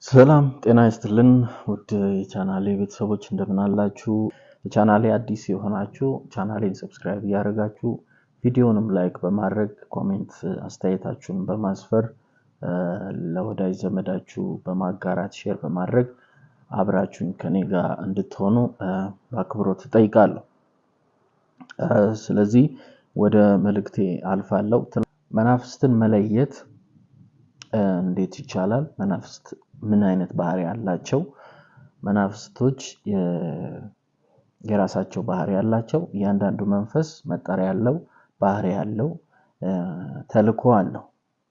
ሰላም ጤና ይስጥልን ውድ የቻናሌ ቤተሰቦች እንደምን አላችሁ? ለቻናሌ አዲስ የሆናችሁ ቻናሌን ሰብስክራይብ ያደርጋችሁ ቪዲዮንም ላይክ በማድረግ ኮሜንት አስተያየታችሁን በማስፈር ለወዳጅ ዘመዳችሁ በማጋራት ሼር በማድረግ አብራችሁን ከኔ ጋር እንድትሆኑ በአክብሮት እጠይቃለሁ። ስለዚህ ወደ መልእክቴ አልፋለሁ። መናፍስትን መለየት እንዴት ይቻላል? መናፍስት ምን አይነት ባህሪ አላቸው? መናፍስቶች የራሳቸው ባህሪ አላቸው። እያንዳንዱ መንፈስ መጠሪያ ያለው ባህሪ ያለው ተልእኮ አለው።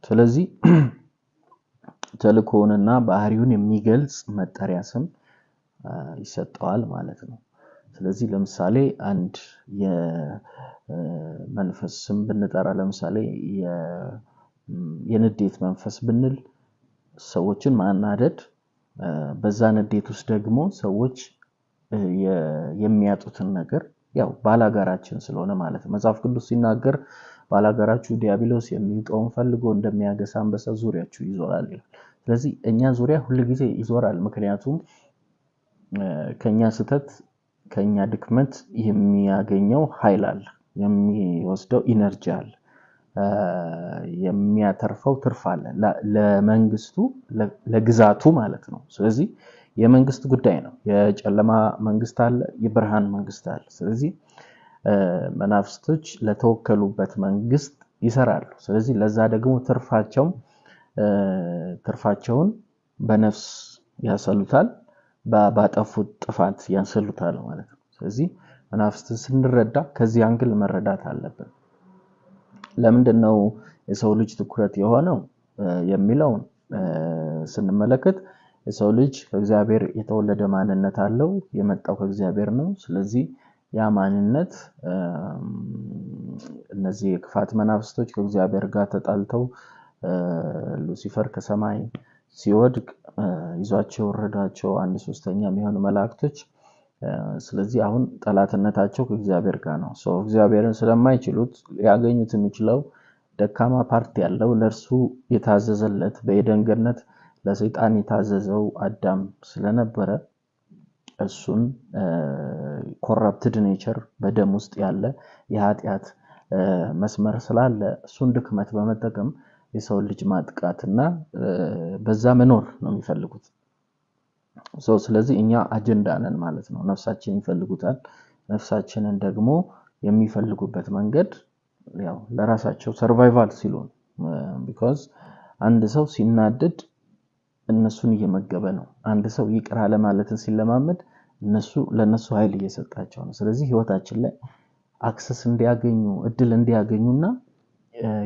ስለዚህ ተልእኮውንና ባህሪውን የሚገልጽ መጠሪያ ስም ይሰጠዋል ማለት ነው። ስለዚህ ለምሳሌ አንድ የመንፈስ ስም ብንጠራ ለምሳሌ የንዴት መንፈስ ብንል ሰዎችን ማናደድ፣ በዛ ንዴት ውስጥ ደግሞ ሰዎች የሚያጡትን ነገር ያው ባላጋራችን ስለሆነ ማለት ነው። መጽሐፍ ቅዱስ ሲናገር ባላጋራችሁ ዲያብሎስ የሚውጠውን ፈልጎ እንደሚያገሳ አንበሳ ዙሪያችሁ ይዞራል ይላል። ስለዚህ እኛ ዙሪያ ሁሉ ጊዜ ይዞራል። ምክንያቱም ከኛ ስተት ከኛ ድክመት የሚያገኘው ኃይል አለ፣ የሚወስደው ኢነርጂ አለ፣ የሚያተርፈው ትርፍ አለ ለመንግስቱ ለግዛቱ ማለት ነው። ስለዚህ የመንግስት ጉዳይ ነው። የጨለማ መንግስት አለ፣ የብርሃን መንግስት አለ። ስለዚህ መናፍስቶች ለተወከሉበት መንግስት ይሰራሉ። ስለዚህ ለዛ ደግሞ ትርፋቸውን በነፍስ ያሰሉታል፣ ባጠፉት ጥፋት ያሰሉታል ማለት ነው። ስለዚህ መናፍስትን ስንረዳ ከዚህ አንግል መረዳት አለብን። ለምንድነው የሰው ልጅ ትኩረት የሆነው የሚለውን ስንመለከት የሰው ልጅ ከእግዚአብሔር የተወለደ ማንነት አለው፣ የመጣው ከእግዚአብሔር ነው። ስለዚህ ያ ማንነት እነዚህ የክፋት መናፍስቶች ከእግዚአብሔር ጋር ተጣልተው ሉሲፈር ከሰማይ ሲወድቅ ይዟቸው ወረዳቸው 1/3 የሚሆኑ መላእክቶች። ስለዚህ አሁን ጠላትነታቸው ከእግዚአብሔር ጋር ነው። እግዚአብሔርን ስለማይችሉት ያገኙት የሚችለው ደካማ ፓርቲ ያለው ለርሱ የታዘዘለት በኤደን ገነት ለሰይጣን የታዘዘው አዳም ስለነበረ እሱን ኮረፕትድ ኔቸር በደም ውስጥ ያለ የኃጢአት መስመር ስላለ እሱን ድክመት በመጠቀም የሰው ልጅ ማጥቃትና በዛ መኖር ነው የሚፈልጉት። ስለዚህ እኛ አጀንዳ ነን ማለት ነው። ነፍሳችን ይፈልጉታል። ነፍሳችንን ደግሞ የሚፈልጉበት መንገድ ያው ለራሳቸው ሰርቫይቫል ሲሉ because አንድ ሰው ሲናደድ እነሱን እየመገበ ነው። አንድ ሰው ይቅር አለ ማለትን ሲለማመድ ለነሱ ኃይል እየሰጣቸው ነው። ስለዚህ ህይወታችን ላይ አክሰስ እንዲያገኙ እድል እንዲያገኙና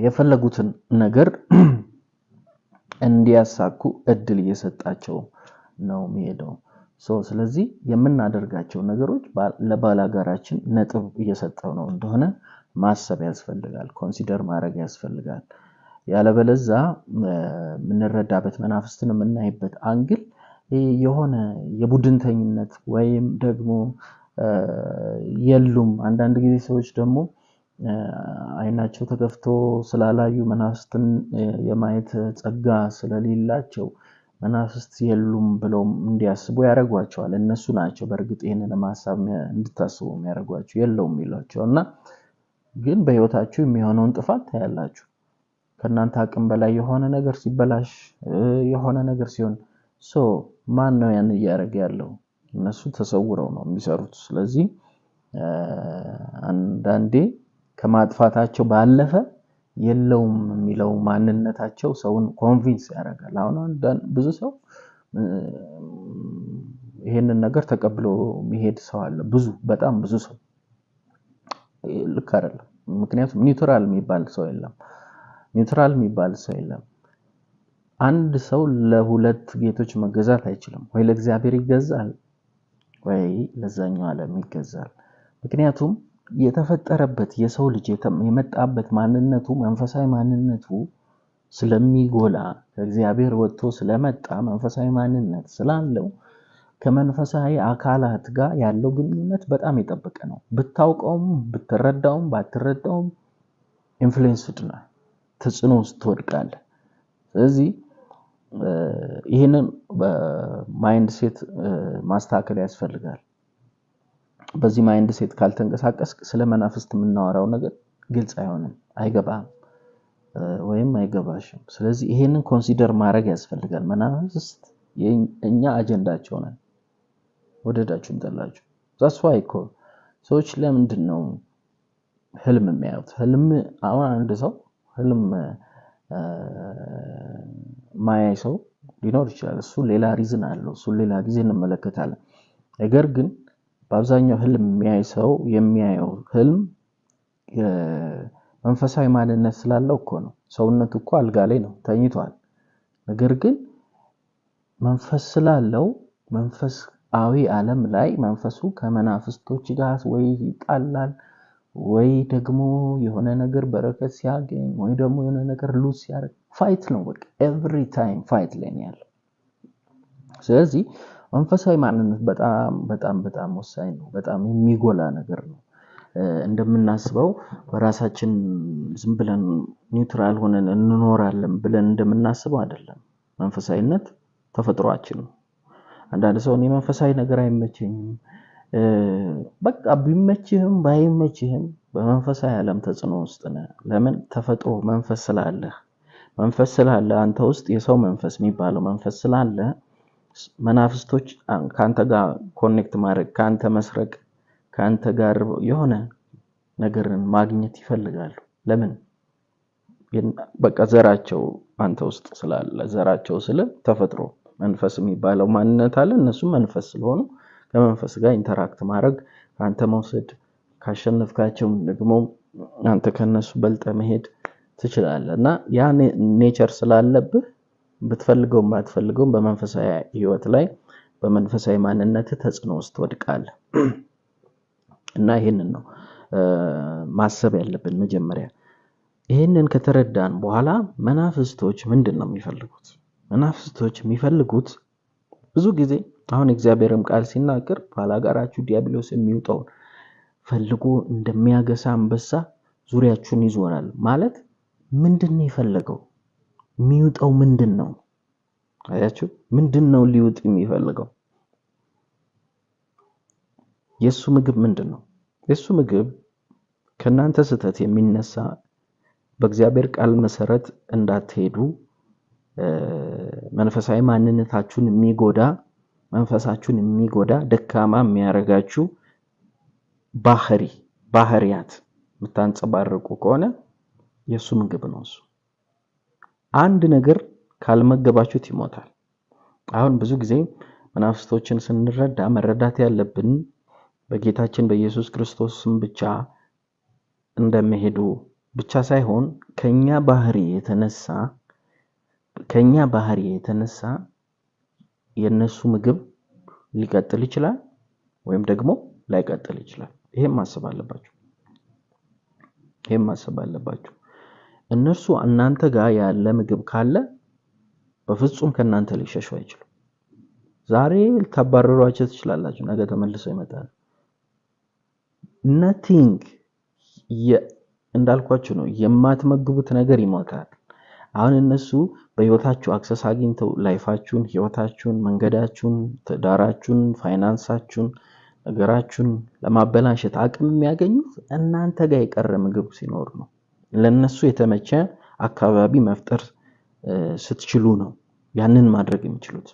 የፈለጉትን ነገር እንዲያሳኩ እድል እየሰጣቸው ነው የሚሄደው። ስለዚህ የምናደርጋቸው ነገሮች ለባላጋራችን ነጥብ እየሰጠው ነው እንደሆነ ማሰብ ያስፈልጋል፣ ኮንሲደር ማድረግ ያስፈልጋል። ያለበለዛ ምንረዳበት መናፍስትን የምናይበት አንግል የሆነ የቡድንተኝነት ወይም ደግሞ የሉም። አንዳንድ ጊዜ ሰዎች ደግሞ አይናቸው ተከፍቶ ስላላዩ መናፍስትን የማየት ጸጋ ስለሌላቸው መናፍስት የሉም ብለው እንዲያስቡ ያደርጓቸዋል። እነሱ ናቸው በእርግጥ ይሄንን ማሳብ እንድታስቡ የሚያደርጓቸው የለውም ይሏቸውና ግን በህይወታችሁ የሚሆነውን ጥፋት ታያላችሁ። ከናንተ አቅም በላይ የሆነ ነገር ሲበላሽ የሆነ ነገር ሲሆን ማን ነው ያን ያደርግ ያለው? እነሱ ተሰውረው ነው የሚሰሩት። ስለዚህ አንዳንዴ ከማጥፋታቸው ባለፈ የለውም የሚለው ማንነታቸው ሰውን ኮንቪንስ ያደርጋል። አሁን ብዙ ሰው ይሄንን ነገር ተቀብሎ የሚሄድ ሰው አለ። በጣም ብዙ ሰው ልክ አይደለም። ምክንያቱም ኒውትራል የሚባል ሰው የለም። አንድ ሰው ለሁለት ጌቶች መገዛት አይችልም። ወይ ለእግዚአብሔር ይገዛል ወይ ለዛኛው ዓለም ይገዛል። ምክንያቱም የተፈጠረበት የሰው ልጅ የመጣበት ማንነቱ መንፈሳዊ ማንነቱ ስለሚጎላ ከእግዚአብሔር ወጥቶ ስለመጣ መንፈሳዊ ማንነት ስላለው ከመንፈሳዊ አካላት ጋር ያለው ግንኙነት በጣም የጠበቀ ነው። ብታውቀውም ብትረዳውም ባትረዳውም ኢንፍሉዌንስድ ነው፣ ተጽዕኖ ውስጥ ትወድቃለህ። ስለዚህ ይሄንን በማይንድ ሴት ማስተካከል ያስፈልጋል። በዚህ ማይንድ ሴት ካልተንቀሳቀስክ ስለ መናፍስት የምናወራው ነገር ግልጽ አይሆንም፣ አይገባም ወይም አይገባሽም። ስለዚህ ይሄንን ኮንሲደር ማድረግ ያስፈልጋል። መናፍስት የኛ አጀንዳቸው ነን፣ ወደዳችሁም ጠላችሁ። that's why እኮ ሰዎች ለምንድን ነው ህልም የሚያዩት? ህልም አሁን አንድ ሰው ህልም ማያይ ሰው ሊኖር ይችላል። እሱ ሌላ ሪዝን አለው፣ እሱ ሌላ ጊዜ እንመለከታለን። ነገር ግን በአብዛኛው ህልም የሚያይ ሰው የሚያየው ህልም መንፈሳዊ ማንነት ስላለው እኮ ነው። ሰውነቱ እኮ አልጋ ላይ ነው ተኝቷል። ነገር ግን መንፈስ ስላለው መንፈሳዊ ዓለም ላይ መንፈሱ ከመናፍስቶች ጋር ወይ ይጣላል ወይ ደግሞ የሆነ ነገር በረከት ሲያገኝ ወይ ደግሞ የሆነ ነገር ሉዝ ሲያደርግ ፋይት ነው። በቃ ኤቭሪ ታይም ፋይት ላይ ነው ያለው። ስለዚህ መንፈሳዊ ማንነት በጣም በጣም በጣም ወሳኝ ነው። በጣም የሚጎላ ነገር ነው። እንደምናስበው በራሳችን ዝም ብለን ኒውትራል ሆነን እንኖራለን ብለን እንደምናስበው አይደለም። መንፈሳዊነት ተፈጥሯችን ነው። አንዳንድ ሰው እኔ መንፈሳዊ ነገር አይመቸኝም፣ በቃ ቢመችህም ባይመችህም በመንፈሳዊ ዓለም ተጽዕኖ ውስጥ ነህ። ለምን? ተፈጥሮ መንፈስ ስላለ አንተ ውስጥ የሰው መንፈስ የሚባለው መንፈስ ስላለ መናፍስቶች ካንተ ጋር ኮኔክት ማድረግ፣ ካንተ መስረቅ፣ ካንተ ጋር የሆነ ነገርን ማግኘት ይፈልጋሉ። ለምን? በቃ ዘራቸው አንተ ውስጥ ስላለ፣ ዘራቸው ስለ ተፈጥሮ መንፈስ የሚባለው ማንነት አለ። እነሱ መንፈስ ስለሆኑ ከመንፈስ ጋር ኢንተራክት ማድረግ፣ ካንተ መውሰድ፣ ካሸነፍካቸው ደግሞ አንተ ከነሱ በልጠ መሄድ ትችላለህ። እና ያ ኔቸር ስላለብህ ብትፈልገው ማትፈልገው በመንፈሳዊ ህይወት ላይ በመንፈሳዊ ማንነት ተጽዕኖ ውስጥ ወድቃለህ። እና ይሄንን ነው ማሰብ ያለብን መጀመሪያ። ይሄንን ከተረዳን በኋላ መናፍስቶች ምንድነው የሚፈልጉት? መናፍስቶች የሚፈልጉት ብዙ ጊዜ አሁን እግዚአብሔርም ቃል ሲናገር ባላጋራችሁ ዲያብሎስ የሚውጠውን ፈልጎ እንደሚያገሳ አንበሳ ዙሪያችሁን ይዞራል ማለት ምንድነው የፈለገው? የሚውጠው ምንድነው? አያችሁ? ምንድነው ሊውጥ የሚፈልገው? የሱ ምግብ ምንድነው? የሱ ምግብ ከናንተ ስተት የሚነሳ በእግዚአብሔር ቃል መሰረት እንዳትሄዱ መንፈሳዊ ማንነታችሁን የሚጎዳ መንፈሳችሁን የሚጎዳ ደካማ የሚያረጋችሁ ባህሪያት የምታንጸባርቁ ከሆነ የሱ ምግብ ነው እሱ። አንድ ነገር ካልመገባችሁት ይሞታል። አሁን ብዙ ጊዜ መናፍስቶችን ስንረዳ መረዳት ያለብን በጌታችን በኢየሱስ ክርስቶስ ስም ብቻ እንደሚሄዱ ብቻ ሳይሆን ከኛ ባህሪ የተነሳ የነሱ ምግብ ሊቀጥል ይችላል ወይም ደግሞ ላይቀጥል ይችላል። ይሄን ማሰብ አለባችሁ። እነሱ እናንተ ጋር ያለ ምግብ ካለ በፍጹም ከናንተ ሊሸሹ አይችሉም። ዛሬ ልታባረሯቸው ትችላላችሁ፣ ነገ ተመልሰው ይመጣሉ። nothing እንዳልኳችሁ ነው። የማትመግቡት ነገር ይሞታል። አሁን እነሱ በህይወታችሁ አክሰስ አግኝተው ላይፋችሁን፣ ህይወታችሁን፣ መንገዳችሁን፣ ትዳራችሁን፣ ፋይናንሳችሁን፣ ነገራችሁን ለማበላሸት አቅም የሚያገኙት እናንተ ጋር የቀረ ምግብ ሲኖር ነው። ለነሱ የተመቸ አካባቢ መፍጠር ስትችሉ ነው ያንን ማድረግ የሚችሉት።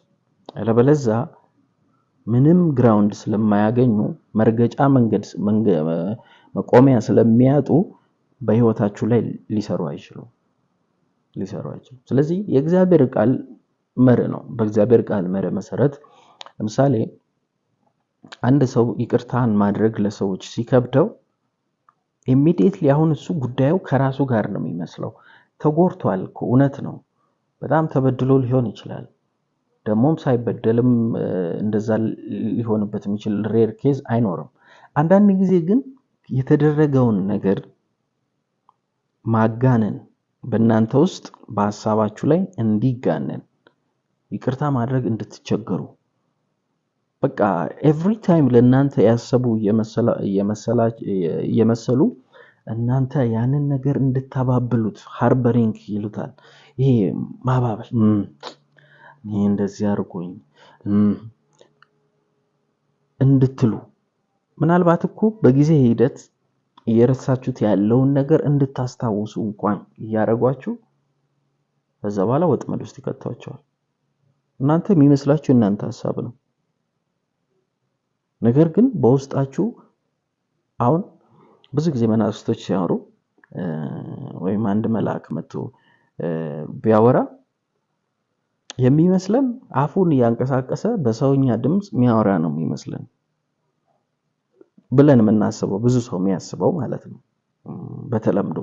አለበለዚያ ምንም ግራውንድ ስለማያገኙ መርገጫ መንገድ መቆሚያ ስለሚያጡ በህይወታችሁ ላይ ሊሰሩ አይችሉም። ስለዚህ የእግዚአብሔር ቃል መርህ ነው። በእግዚአብሔር ቃል መርህ መሰረት ለምሳሌ አንድ ሰው ይቅርታን ማድረግ ለሰዎች ሲከብደው ኢሚዲየትሊ አሁን እሱ ጉዳዩ ከራሱ ጋር ነው የሚመስለው። ተጎርቷል እኮ እውነት ነው። በጣም ተበድሎ ሊሆን ይችላል። ደሞም ሳይበደልም እንደዛ ሊሆንበት የሚችል ሬር ኬዝ አይኖርም። አንዳንድ ጊዜ ግን የተደረገውን ነገር ማጋነን በእናንተ ውስጥ በሐሳባችሁ ላይ እንዲጋነን ይቅርታ ማድረግ እንድትቸገሩ በቃ ኤቭሪ ታይም ለእናንተ ያሰቡ የመሰሉ እናንተ ያንን ነገር እንድታባብሉት ሃርበሪንግ ይሉታል። ይሄ ማባበል ይሄ እንደዚህ አድርጎኝ እንድትሉ ምናልባት እኮ በጊዜ ሂደት እየረሳችሁት ያለውን ነገር እንድታስታውሱ እንኳን እያደረጓችሁ ከዛ በኋላ ወጥመድ ውስጥ ይከቷቸዋል። እናንተ የሚመስላችሁ እናንተ ሐሳብ ነው። ነገር ግን በውስጣችሁ አሁን ብዙ ጊዜ መናፍስቶች ሲያወሩ ወይም አንድ መልአክ መጥቶ ቢያወራ የሚመስለን አፉን ያንቀሳቀሰ በሰውኛ ድምጽ የሚያወራ ነው የሚመስለን ብለን የምናስበው ብዙ ሰው የሚያስበው ማለት ነው በተለምዶ።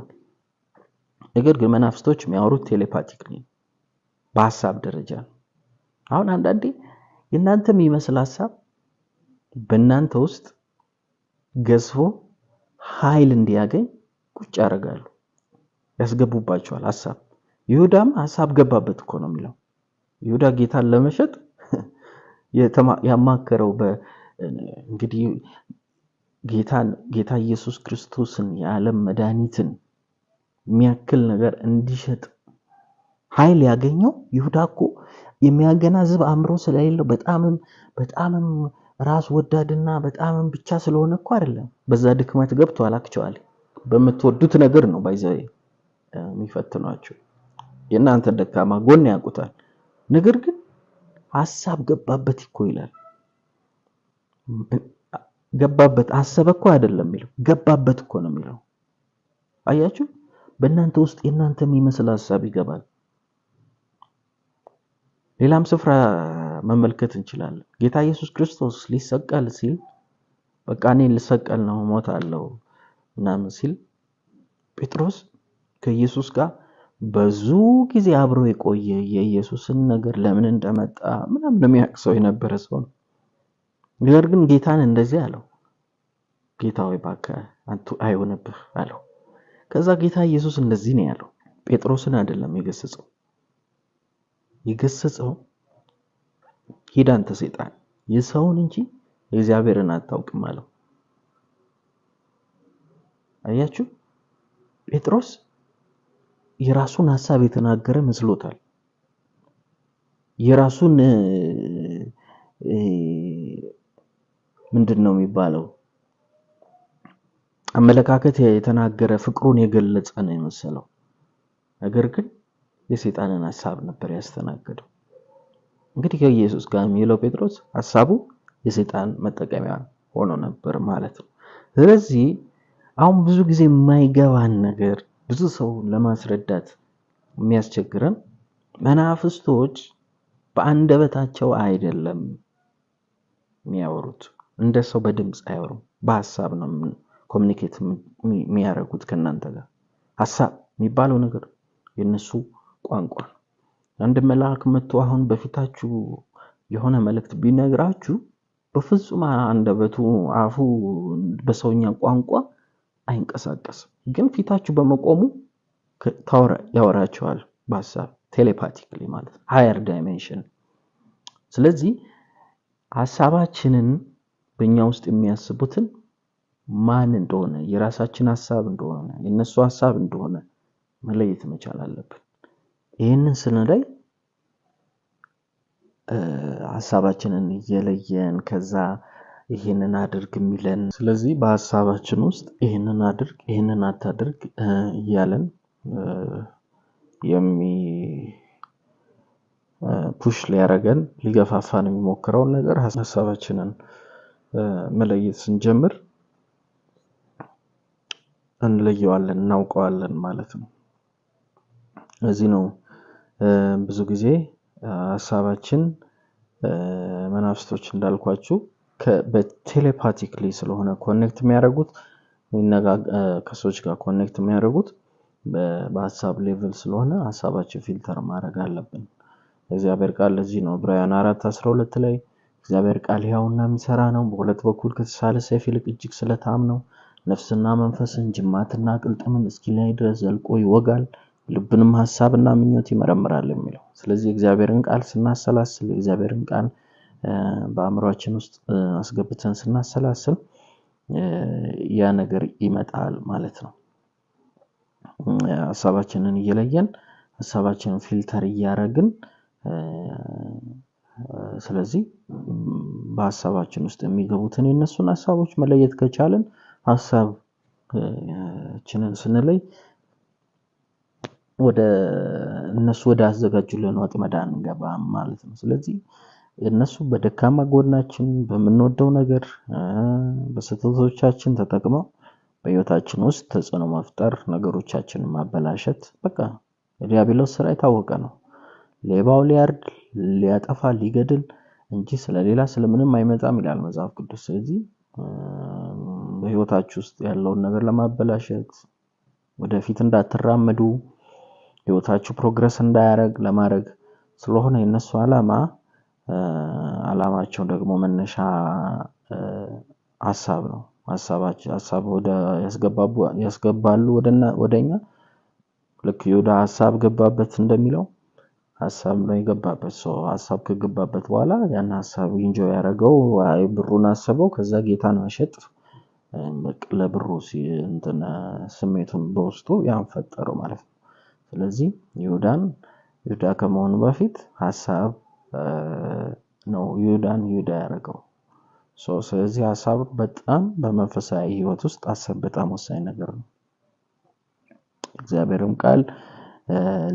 ነገር ግን መናፍስቶች የሚያወሩት ቴሌፓቲክሊ በሐሳብ ደረጃ ነው። አሁን አንዳንዴ የእናንተ የሚመስል ሐሳብ በእናንተ ውስጥ ገዝፎ ኃይል እንዲያገኝ ቁጭ ያደርጋሉ፣ ያስገቡባቸዋል ሐሳብ። ይሁዳም ሐሳብ ገባበት እኮ ነው የሚለው። ይሁዳ ጌታን ለመሸጥ ያማከረው እንግዲህ ጌታ ኢየሱስ ክርስቶስን የዓለም መድኃኒትን የሚያክል ነገር እንዲሸጥ ኃይል ያገኘው ይሁዳ እኮ የሚያገናዝብ አእምሮ ስለሌለው በጣምም ራስ ወዳድና በጣምም ብቻ ስለሆነ እኮ አይደለም። በዛ ድክመት ገብቷል። አክቹአሊ በምትወዱት ነገር ነው ባይዘይ የሚፈትኗችሁ። የእናንተ ደካማ ጎን ያውቁታል። ነገር ግን ሐሳብ ገባበት እኮ ይላል። ገባበት አሰበ እኮ አይደለም የሚለው፣ ገባበት እኮ ነው የሚለው። አያችሁ? በእናንተ ውስጥ የእናንተ የሚመስል ሐሳብ ይገባል። ሌላም ስፍራ መመልከት እንችላለን። ጌታ ኢየሱስ ክርስቶስ ሊሰቀል ሲል በቃ እኔ ልሰቀል ነው ሞታለሁ ምናምን ሲል ጴጥሮስ ከኢየሱስ ጋር ብዙ ጊዜ አብሮ የቆየ የኢየሱስን ነገር ለምን እንደመጣ ምናምን የሚያውቅ ሰው የነበረ ሰው ነው። ነገር ግን ጌታን እንደዚህ አለው፣ ጌታ ሆይ እባክህ አንተ አይሆንብህ አለው። ከዛ ጌታ ኢየሱስ እንደዚህ ነው ያለው፣ ጴጥሮስን አይደለም የገሰጸው ሂድ አንተ ሰይጣን የሰውን እንጂ የእግዚአብሔርን አታውቅም አለው። አያችሁ? ጴጥሮስ የራሱን ሐሳብ የተናገረ መስሎታል። የራሱን ምንድነው የሚባለው አመለካከት የተናገረ ፍቅሩን የገለጸ ነው የመሰለው። ነገር ግን የሰይጣንን ሐሳብ ነበር ያስተናገደው። እንግዲህ ከኢየሱስ ጋር የሚለው ጴጥሮስ ሐሳቡ የሰይጣን መጠቀሚያ ሆኖ ነበር ማለት ነው። ስለዚህ አሁን ብዙ ጊዜ የማይገባን ነገር ብዙ ሰው ለማስረዳት የሚያስቸግረን መናፍስቶች በአንደበታቸው አይደለም የሚያወሩት። እንደ ሰው በድምጽ አያወሩም፣ በሐሳብ ነው ኮሙኒኬት የሚያደርጉት ከናንተ ጋር። ሐሳብ የሚባለው ነገር የነሱ ቋንቋ። አንድ መልአክ መጥቶ አሁን በፊታችሁ የሆነ መልእክት ቢነግራችሁ በፍጹም አንደበቱ አፉ በሰውኛ ቋንቋ አይንቀሳቀስም፣ ግን ፊታችሁ በመቆሙ ያወራቸዋል በሐሳብ ቴሌፓቲክሊ ማለት ሃየር ዳይሜንሽን። ስለዚህ ሐሳባችንን በእኛ ውስጥ የሚያስቡትን ማን እንደሆነ የራሳችን ሐሳብ እንደሆነ የነሱ ሐሳብ እንደሆነ መለየት መቻል አለብን። ይሄንን ስንለይ ሐሳባችንን እየለየን ከዛ ይሄንን አድርግ የሚለን፣ ስለዚህ በሐሳባችን ውስጥ ይሄንን አድርግ ይሄንን አታድርግ እያለን ፑሽ ሊያረገን ሊገፋፋን የሚሞክረውን ነገር ሐሳባችንን መለየት ስንጀምር እንለየዋለን፣ እናውቀዋለን ማለት ነው። ለዚህ ነው ብዙ ጊዜ ሐሳባችን መናፍስቶች እንዳልኳችሁ በቴሌፓቲክሊ ስለሆነ ኮኔክት የሚያደርጉት ከሰዎች ጋር ኮኔክት የሚያደርጉት በሐሳብ ሌቭል ስለሆነ ሐሳባችን ፊልተር ማድረግ አለብን። እግዚአብሔር ቃል ለዚህ ነው ዕብራውያን 4:12 ላይ እግዚአብሔር ቃል ሕያውና የሚሰራ ነው፣ በሁለት በኩል ከተሳለ ሰይፍ ይልቅ እጅግ ስለታም ነው፣ ነፍስና መንፈስን ጅማትና ቅልጥምን እስኪለይ ድረስ ዘልቆ ይወጋል፣ ልብንም ሐሳብና ምኞት ይመረምራል የሚለው። ስለዚህ እግዚአብሔርን ቃል ስናሰላስል እግዚአብሔርን ቃል በአእምሮአችን ውስጥ አስገብተን ስናሰላስል ያ ነገር ይመጣል ማለት ነው። ሐሳባችንን እየለየን ሐሳባችንን ፊልተር እያረግን ስለዚህ በሐሳባችን ውስጥ የሚገቡትን የነሱን ሐሳቦች መለየት ከቻለን ሐሳባችንን ስንለይ ወደ እነሱ ወደ አዘጋጁልን ወጥመድ አንገባም ማለት ነው። ስለዚህ እነሱ በደካማ ጎናችን በምንወደው ነገር በስህተቶቻችን ተጠቅመው በህይወታችን ውስጥ ተጽዕኖ መፍጠር ነገሮቻችንን ማበላሸት በቃ የዲያብሎስ ስራ የታወቀ ነው። ሌባው ሊያርድ ሊያጠፋ ሊገድል እንጂ ስለሌላ ስለምንም አይመጣም ይላል መጽሐፍ ቅዱስ። ስለዚህ በህይወታችሁ ውስጥ ያለውን ነገር ለማበላሸት ወደፊት እንዳትራመዱ ህይወታችሁ ፕሮግረስ እንዳያረግ ለማድረግ ስለሆነ የነሱ ዓላማቸው ደግሞ መነሻ ሐሳብ ነው። ሐሳብ ወደ ያስገባሉ ወደኛ ልክ ይሁዳ ሐሳብ ገባበት እንደሚለው ሐሳብ ነው የገባበት። ሐሳብ ከገባበት በኋላ ያን ሐሳብ ኢንጆይ ያደረገው ብሩን አሰበው ከዛ ጌታን ማሸጥ ለብሩ ስሜቱን በውስጡ ያን ፈጠረው ማለት ነው። ስለዚህ ይሁዳ ከመሆኑ በፊት ሐሳብ ነው ይሁዳ ያደረገው። ስለዚህ ሐሳብ በጣም በመንፈሳዊ ህይወት ውስጥ ሐሳብ በጣም ወሳኝ ነገር ነው። እግዚአብሔርም ቃል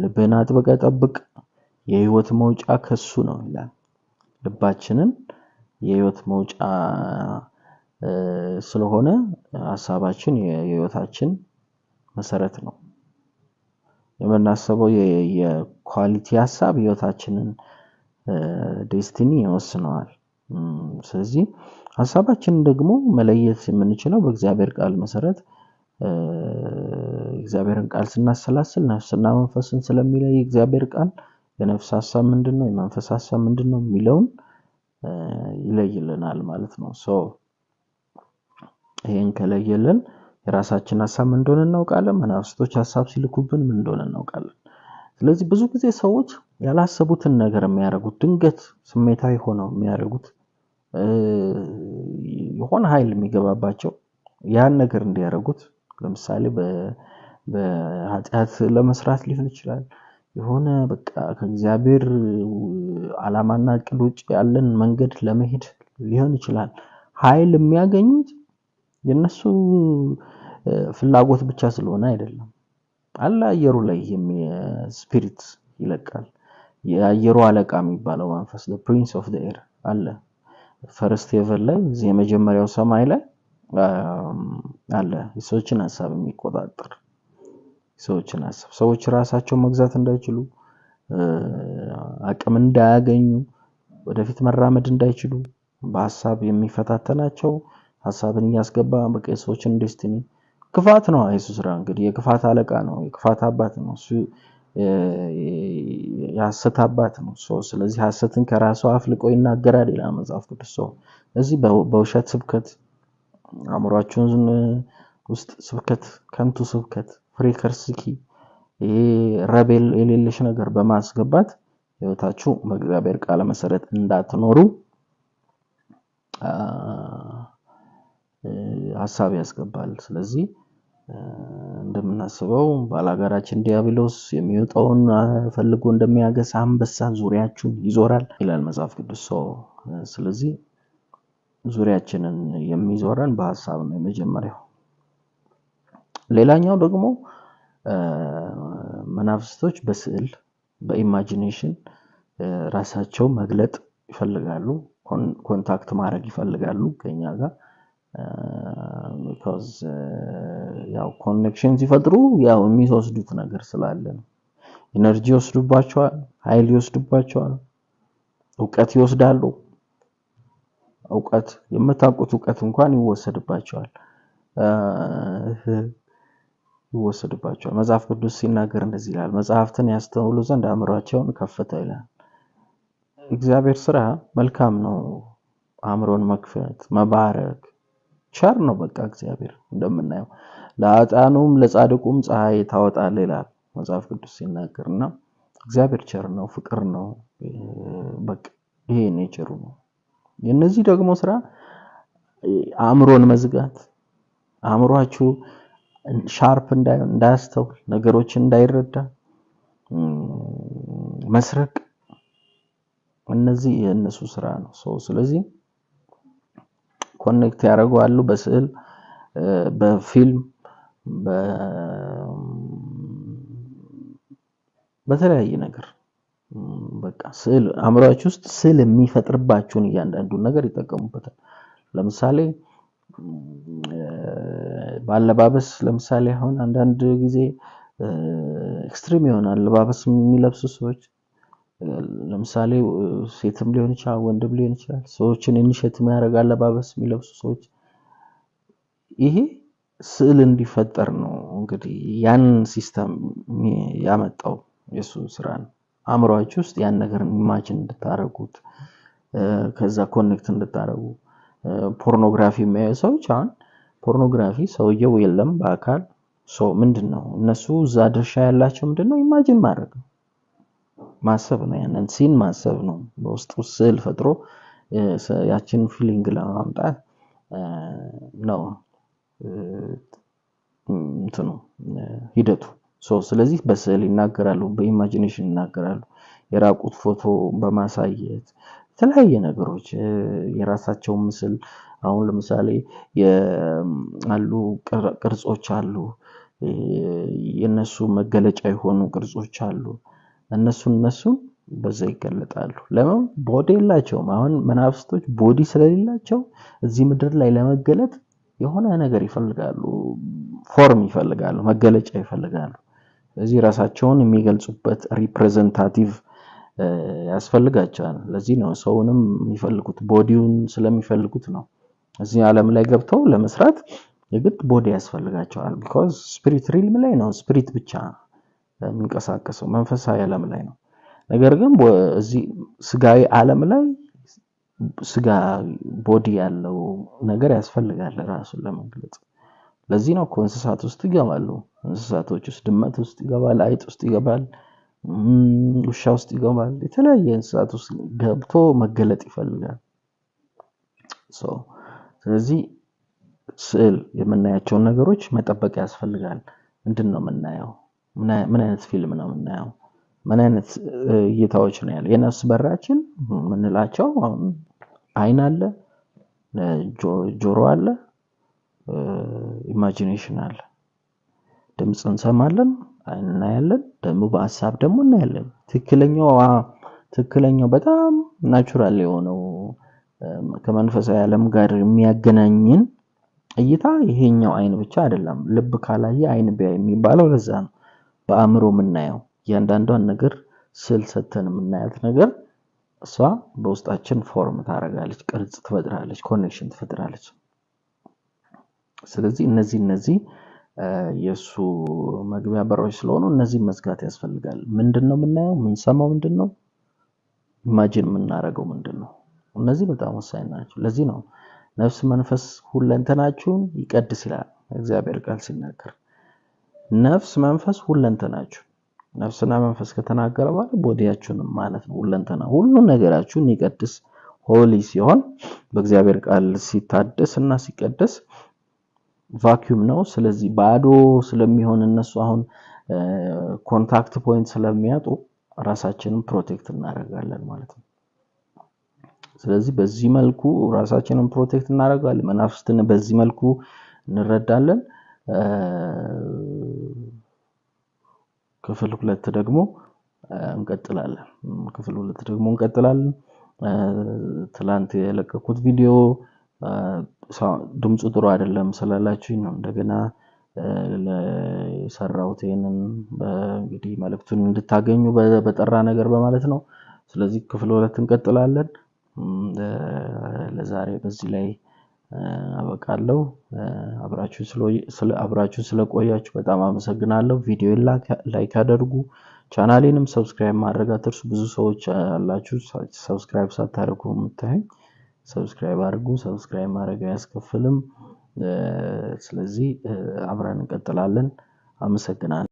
ልብህን አጥብቀህ ጠብቅ የህይወት መውጫ ከሱ ነው ይላል። ልባችንን የህይወት መውጫ ስለሆነ ሐሳባችን የህይወታችን መሰረት ነው። የምናስበው የኳሊቲ ሐሳብ ህይወታችንን ዴስቲኒ ይወስነዋል። ስለዚህ ሐሳባችንን ደግሞ መለየት የምንችለው በእግዚአብሔር ቃል መሰረት እግዚአብሔርን ቃል ስናሰላስል ነፍስና መንፈስን ስለሚለይ እግዚአብሔር ቃል የነፍስ ሐሳብ ምንድነው የመንፈስ ሐሳብ ምንድነው የሚለውን ይለይልናል ማለት ነው። ይሄን ከለየልን የራሳችን ሐሳብ ምን እንደሆነ እናውቃለን። መናፍስቶች ሐሳብ ሲልኩብን ምን እንደሆነ እናውቃለን። ስለዚህ ብዙ ጊዜ ሰዎች ያላሰቡትን ነገር የሚያደርጉት ድንገት ስሜታዊ ሆነው የሚያደርጉት የሆነ ኃይል የሚገባባቸው ያን ነገር እንዲያደርጉት ለምሳሌ በኃጢአት ለመስራት ሊሆን ይችላል። የሆነ በቃ ከእግዚአብሔር ዓላማና እቅድ ውጭ ያለን መንገድ ለመሄድ ሊሆን ይችላል። ኃይል የሚያገኙት የነሱ ፍላጎት ብቻ ስለሆነ አይደለም። አየሩ ላይ ስፒሪት ይለቃል። የአየሩ አለቃ የሚባለው መንፈስ the prince of the air አለ ፈርስት ሄቨን ላይ እዚህ የመጀመሪያው ሰማይ ላይ አለ የሰዎችን ሐሳብ የሚቆጣጠር ሰዎች ራሳቸውን መግዛት እንዳይችሉ አቅም እንዳያገኙ ወደፊት መራመድ እንዳይችሉ በሐሳብ የሚፈታተናቸው ሐሳብን ያስገባ በቃ የሰዎችን ዴስቲኒ ክፋት ነው። ኢየሱስ እንግዲህ የክፋት አለቃ ነው የክፋት አባት ነው እሱ የሐሰት አባት ነው። ስለዚህ ሐሰትን ከራሱ አፍልቆ ይናገራል ይላል መጽሐፍ ቅዱስ። ስለዚህ በውሸት ስብከት አእምሮአችሁን ውስጥ ስብከት ከንቱ ስብከት ፍሪከርስኪ ረቤል የሌለሽ ነገር በማስገባት ህይወታችሁ በእግዚአብሔር ቃል መሰረት እንዳትኖሩ ሐሳብ ያስገባል። ስለዚህ እንደምናስበው ባላጋራችን ዲያብሎስ የሚወጣውን ፈልጎ እንደሚያገሳ አንበሳ ዙሪያችሁን ይዞራል ይላል መጽሐፍ ቅዱስ። ስለዚህ ዙሪያችንን የሚዞረን በሐሳብ ነው የመጀመሪያው። ሌላኛው ደግሞ መናፍስቶች በስዕል በኢማጂኔሽን ራሳቸው መግለጥ ይፈልጋሉ ኮንታክት ማድረግ ይፈልጋሉ ከኛ ጋር because ያው ኮኔክሽን ሲፈጥሩ ያው የሚወስዱት ነገር ስላለ ነው። ኢነርጂ ይወስዱባቸዋል ኃይል ይወስዱባቸዋል ዕውቀት ይወስዳሉ ዕውቀት የምታውቁት ዕውቀት እንኳን ይወሰድባቸዋል መጽሐፍ ቅዱስ ሲናገር እንደዚህ ይላል መጽሐፍትን ያስተውሉ ዘንድ አእምሮአቸውን ከፈተ ይላል። እግዚአብሔር ስራ መልካም ነው። አእምሮን መክፈት መባረክ ቸር ነው። በቃ እግዚአብሔር እንደምናየው ለአጣኑም ለጻድቁም ፀሐይ ታወጣለህ ይላል መጽሐፍ ቅዱስ ሲናገርና እግዚአብሔር ቸር ነው ፍቅር ነው። በቃ ይሄ ኔቸሩ ነው። የነዚህ ደግሞ ስራ አእምሮን መዝጋት አእምሮአችሁ ሻርፕ እንዳያስተውል ነገሮችን እንዳይረዳ መስረቅ እነዚህ የነሱ ስራ ነው። ስለዚህ ኮኔክት ያደርጋሉ በስዕል በፊልም በተለያየ ነገር በቃ ስዕል አእምሮአችሁ ውስጥ ስዕል የሚፈጥርባችሁን እያንዳንዱን ነገር ይጠቀሙበታል። ለምሳሌ ባለባበስ ለምሳሌ አሁን አንዳንድ ጊዜ ኤክስትሪም ይሆናል አለባበስ የሚለብሱ ሰዎች ለምሳሌ ሴትም ሊሆን ይችላል ወንድም ሊሆን ይችላል ሰዎችን ኢኒሼት የሚያደርግ አለባበስ የሚለብሱ ሰዎች ይሄ ስዕል እንዲፈጠር ነው እንግዲህ ያን ሲስተም ያመጣው የሱ ስራ ነው። አእምሮአችሁ ውስጥ ያን ነገር ኢማጂን እንድታረጉት ከዛ ኮኔክት እንድታረጉ ፖርኖግራፊ የሚያዩ ሰዎች አሁን ፖርኖግራፊ ሰውየው የለም በአካል ምንድነው እነሱ እዛ ድርሻ ያላቸው ምንድነው ኢማጂን ማድረግ ነው ማሰብ ነው ያንን ሲን ማሰብ ነው በውስጡ ስዕል ፈጥሮ ያችን ፊሊንግ ለማምጣት ነው እንትኑ ሂደቱ ስለዚህ በስዕል ይናገራሉ በኢማጂኔሽን ይናገራሉ የራቁት ፎቶ በማሳየት የተለያየ ነገሮች የራሳቸው ምስል አሁን ለምሳሌ ያሉ ቅርጾች አሉ የነሱ መገለጫ የሆኑ ቅርጾች አሉ እነሱ በዛ ይገለጣሉ። ለምን ቦዲ የላቸውም አሁን መናፍስቶች ቦዲ ስለሌላቸው እዚህ ምድር ላይ ለመገለጥ የሆነ ነገር ይፈልጋሉ ፎርም ይፈልጋሉ መገለጫ ይፈልጋሉ። ስለዚህ ራሳቸውን የሚገልጹበት ሪፕሬዘንታቲቭ ያስፈልጋቸዋል። ለዚህ ነው ሰውንም የሚፈልጉት ቦዲውን ስለሚፈልጉት ነው። እዚህ ዓለም ላይ ገብተው ለመስራት የግድ ቦዲ ያስፈልጋቸዋል because ስፒሪት ሪልም ላይ ነው ስፒሪት ብቻ የሚንቀሳቀሰው መንፈሳዊ ዓለም ላይ ነው። ነገር ግን እዚህ ስጋዊ ዓለም ላይ ስጋ ቦዲ ያለው ነገር ያስፈልጋል ራሱን ለመግለጽ። ለዚህ ነው እንስሳት ውስጥ ይገባሉ እንስሳቶች ውስጥ ድመት ውስጥ ይገባል አይጥ ውስጥ ይገባል ውሻ ውስጥ ይገባል የተለያየ እንስሳት ውስጥ ገብቶ መገለጥ ይፈልጋል። ስለዚህ ስዕል የምናያቸው ነገሮች መጠበቅ ያስፈልጋል። ምንድነው የምናየው ምን አይነት ፊልም ነው የምናየው ምን አይነት እይታዎች ነው ያለው የነፍስ በራችን ምንላቸው አሁን አይን አለ ጆሮ አለ ኢማጂኔሽን አለ ድምጽ እንሰማለን አይን እናያለን ደግሞ በሐሳብ ደግሞ እናያለን ትክክለኛው በጣም ናቹራል የሆነው ከመንፈሳዊ ዓለም ጋር የሚያገናኝን እይታ ይሄኛው አይን ብቻ አይደለም ልብ ካላየ አይን ቢያይ የሚባለው ለዛ ነው። በአእምሮ የምናየው እያንዳንዷን ነገር ስዕል ሰተን የምናያት ነገር እሷ በውስጣችን ፎርም ታረጋለች ቅርጽ ትፈጥራለች ኮኔክሽን ትፈጥራለች። ስለዚህ እነዚህ የሱ መግቢያ በሮች ስለሆኑ እነዚህ መዝጋት ያስፈልጋል። ምንድነው የምናየው ምንሰማው ምንድነው ኢማጂን የምናረገው ምንድነው እነዚህ በጣም ወሳኝ ናቸው። ለዚህ ነው ነፍስ መንፈስ ሁለንተናችሁን ይቀድስ ይላል እግዚአብሔር ቃል ሲናገር ነፍስ መንፈስ ሁለንተናችሁ ነፍስና መንፈስ ከተናገረ በኋላ ቦዲያችሁንም ማለት ነው ሁለንተና ሁሉ ነገራችሁን ይቀድስ ሆሊ ሲሆን በእግዚአብሔር ቃል ሲታደስና ሲቀደስ ቫኩም ነው። ስለዚህ ባዶ ስለሚሆን እነሱ አሁን ኮንታክት ፖይንት ስለሚያጡ ራሳችንን ፕሮቴክት እናደርጋለን ማለት ነው። ስለዚህ በዚህ መልኩ ራሳችንን ፕሮቴክት እናደርጋለን መናፍስትን በዚህ መልኩ እንረዳለን። ክፍል 2 ደግሞ እንቀጥላለን ትላንት የለቀኩት ቪዲዮ ድምፁ ጥሩ አይደለም ስላላችሁኝ ነው እንደገና ለሰራውት ይሄንን እንግዲህ መልእክቱን እንድታገኙ በጠራ ነገር በማለት ነው። ስለዚህ ክፍል 2 እንቀጥላለን። ለዛሬ በዚህ ላይ አበቃለሁ። አብራችሁ ስለቆያችሁ በጣም አመሰግናለሁ። ቪዲዮን ላይክ አድርጉ ቻናሌንም ሰብስክራይብ ማድረግ አትርሱ። ብዙ ሰዎች አላችሁ ሰብስክራይብ ሳታደርጉ የምታዩኝ ሰብስክራይብ አድርጉ ሰብስክራይብ ማድረግ አያስከፍልም። ስለዚህ አብረን እንቀጥላለን። አመሰግናለሁ።